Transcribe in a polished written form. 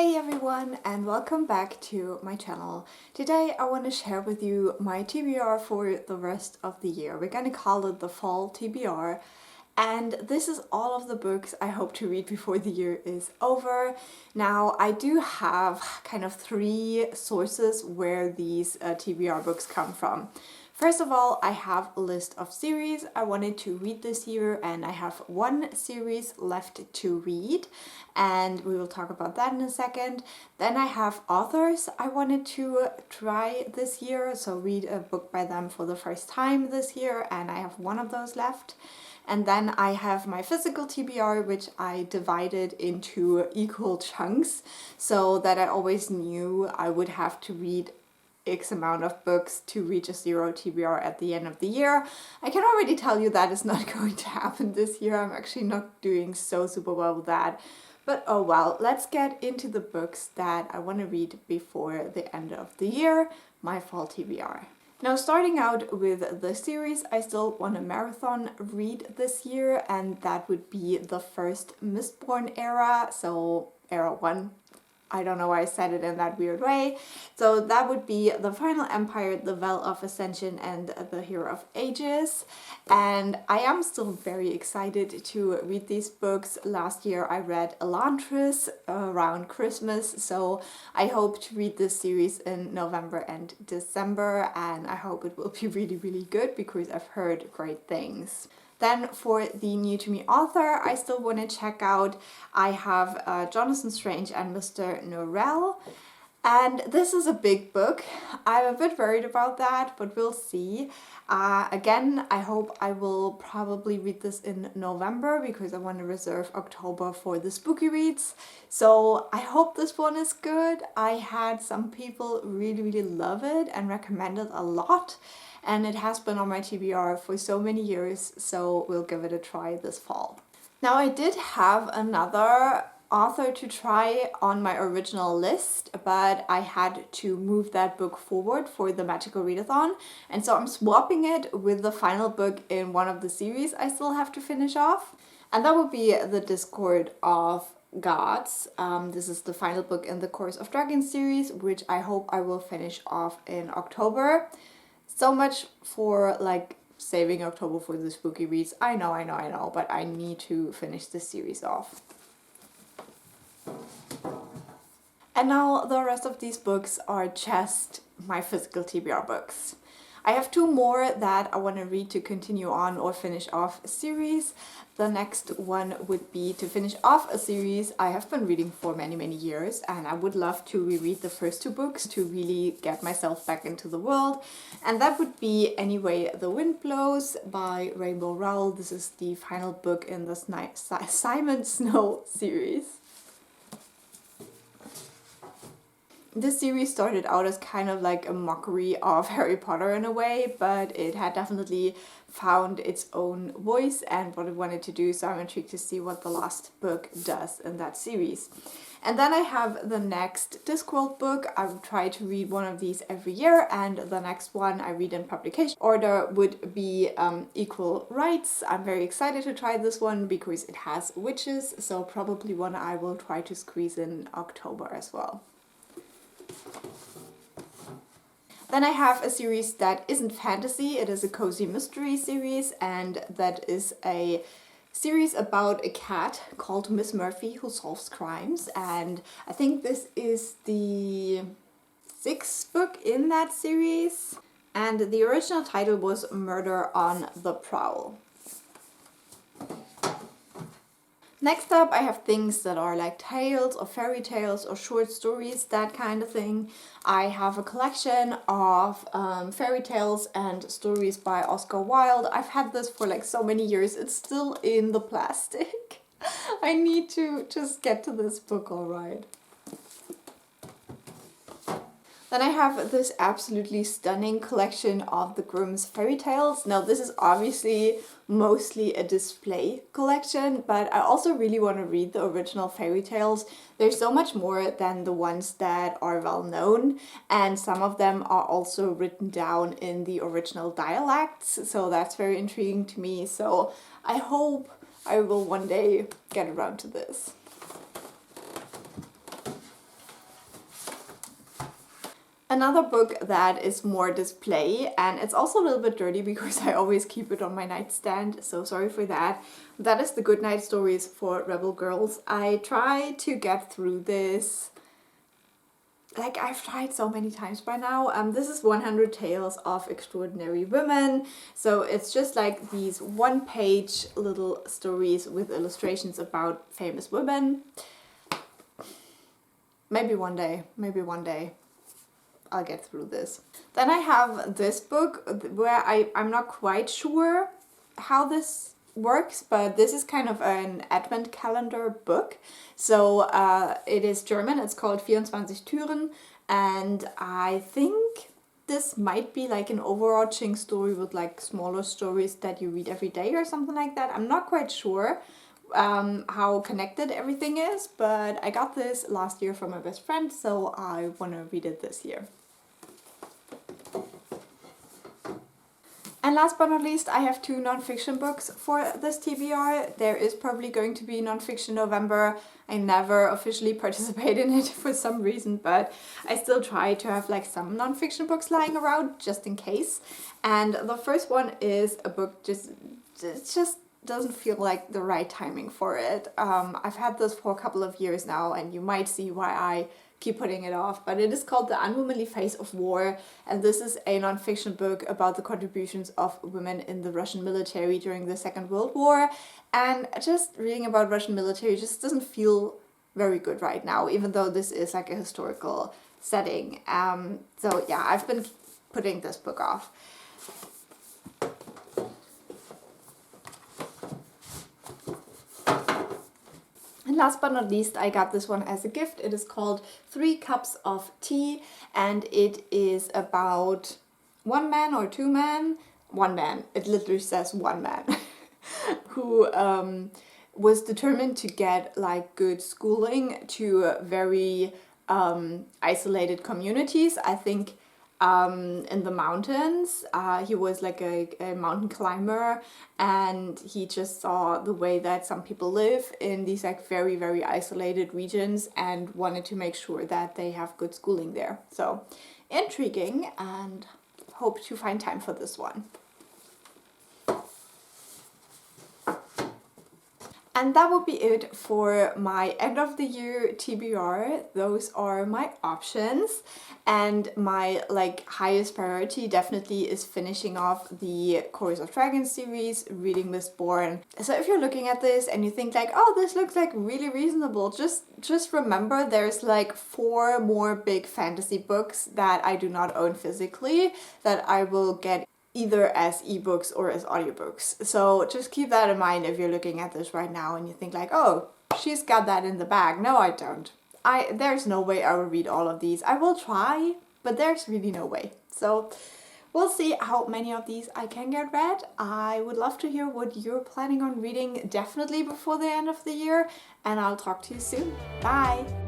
Hey everyone, and welcome back to my channel. Today I want to share with you my TBR for the rest of the year. We're gonna call it the fall TBR, and this is all of the books I hope to read before the year is over. Now I do have kind of three sources where these TBR books come from. First of all, I have a list of series I wanted to read this year, and I have one series left to read, and we will talk about that in a second. Then I have authors I wanted to try this year, so read a book by them for the first time this year, and I have one of those left. And then I have my physical TBR, which I divided into equal chunks so that I always knew I would have to read X amount of books to reach a zero TBR at the end of the year. I can already tell you that is not going to happen this year. I'm actually not doing so super well with that. But oh well, let's get into the books that I want to read before the end of the year, my fall TBR. Now, starting out with the series I still want to marathon read this year, and that would be the first Mistborn era, so era 1. I don't know why I said it in that weird way. So that would be The Final Empire, The Well of Ascension, and The Hero of Ages. And I am still very excited to read these books. Last year I read Elantris around Christmas, so I hope to read this series in November and December, and I hope it will be really, really good because I've heard great things. Then for the new to me author, I still want to check out, I have Jonathan Strange and Mr. Norrell. And this is a big book. I'm a bit worried about that, but we'll see. Again, I hope I will probably read this in November because I want to reserve October for the spooky reads. So I hope this one is good. I had some people really, really love it and recommend it a lot. And it has been on my TBR for so many years, so we'll give it a try this fall. Now, I did have another author to try on my original list, but I had to move that book forward for the Magical Readathon, and so I'm swapping it with the final book in one of the series I still have to finish off, and that would be The Discord of Gods. This is the final book in the Course of Dragons series, which I hope I will finish off in October. So much for like saving October for the spooky reads. I know, but I need to finish this series off. And now the rest of these books are just my physical TBR books. I have two more that I want to read to continue on or finish off a series. The next one would be to finish off a series I have been reading for many, many years, and I would love to reread the first two books to really get myself back into the world. And that would be Anyway the Wind Blows by Rainbow Rowell. This is the final book in the Simon Snow series. This series started out as kind of like a mockery of Harry Potter in a way, but it had definitely found its own voice and what it wanted to do, so I'm intrigued to see what the last book does in that series. And then I have the next Discworld book. I will try to read one of these every year, and the next one I read in publication order would be Equal Rights. I'm very excited to try this one because it has witches, so probably one I will try to squeeze in October as well. Then I have a series that isn't fantasy, it is a cozy mystery series, and that is a series about a cat called Miss Murphy who solves crimes, and I think this is the 6th book in that series, and the original title was Murder on the Prowl. Next up, I have things that are like tales or fairy tales or short stories, that kind of thing. I have a collection of fairy tales and stories by Oscar Wilde. I've had this for like so many years. It's still in the plastic. I need to just get to this book, alright. Then I have this absolutely stunning collection of the Grimm's fairy tales. Now, this is obviously mostly a display collection, but I also really want to read the original fairy tales. There's so much more than the ones that are well known, and some of them are also written down in the original dialects, so that's very intriguing to me. So I hope I will one day get around to this. Another book that is more display, and it's also a little bit dirty because I always keep it on my nightstand, so sorry for that. That is The Goodnight Stories for Rebel Girls. I try to get through this, like I've tried so many times by now. This is 100 Tales of Extraordinary Women, so it's just like these one-page little stories with illustrations about famous women. Maybe one day I'll get through this. Then I have this book where I'm not quite sure how this works, but this is kind of an advent calendar book. So it is German, it's called 24 Türen, and I think this might be like an overarching story with like smaller stories that you read every day or something like that. I'm not quite sure how connected everything is, but I got this last year from my best friend, so I want to read it this year. And last but not least, I have 2 non-fiction books for this TBR. There is probably going to be non-fiction November. I never officially participate in it for some reason, but I still try to have like some non-fiction books lying around just in case. And the first one is a book it just doesn't feel like the right timing for it. I've had this for a couple of years now, and you might see why I keep putting it off, but it is called The Unwomanly Face of War, and this is a non-fiction book about the contributions of women in the Russian military during the Second World War, and just reading about Russian military just doesn't feel very good right now, even though this is like a historical setting. So yeah, I've been putting this book off. And last but not least, I got this one as a gift. It is called 3 Cups of Tea, and it is about one man or two men. One man. It literally says one man who was determined to get like good schooling to very isolated communities. I think in the mountains. He was like a mountain climber, and he just saw the way that some people live in these like very, very isolated regions and wanted to make sure that they have good schooling there. So intriguing, and hope to find time for this one. And that would be it for my end of the year TBR. Those are my options, and my like highest priority definitely is finishing off the Chorus of Dragons series, reading Mistborn. So if you're looking at this and you think like, oh, this looks like really reasonable, just remember there's like 4 more big fantasy books that I do not own physically that I will get either as ebooks or as audiobooks. So just keep that in mind if you're looking at this right now and you think like, oh, she's got that in the bag. No, I don't. There's no way I will read all of these. I will try, but there's really no way. So we'll see how many of these I can get read. I would love to hear what you're planning on reading definitely before the end of the year, and I'll talk to you soon. Bye!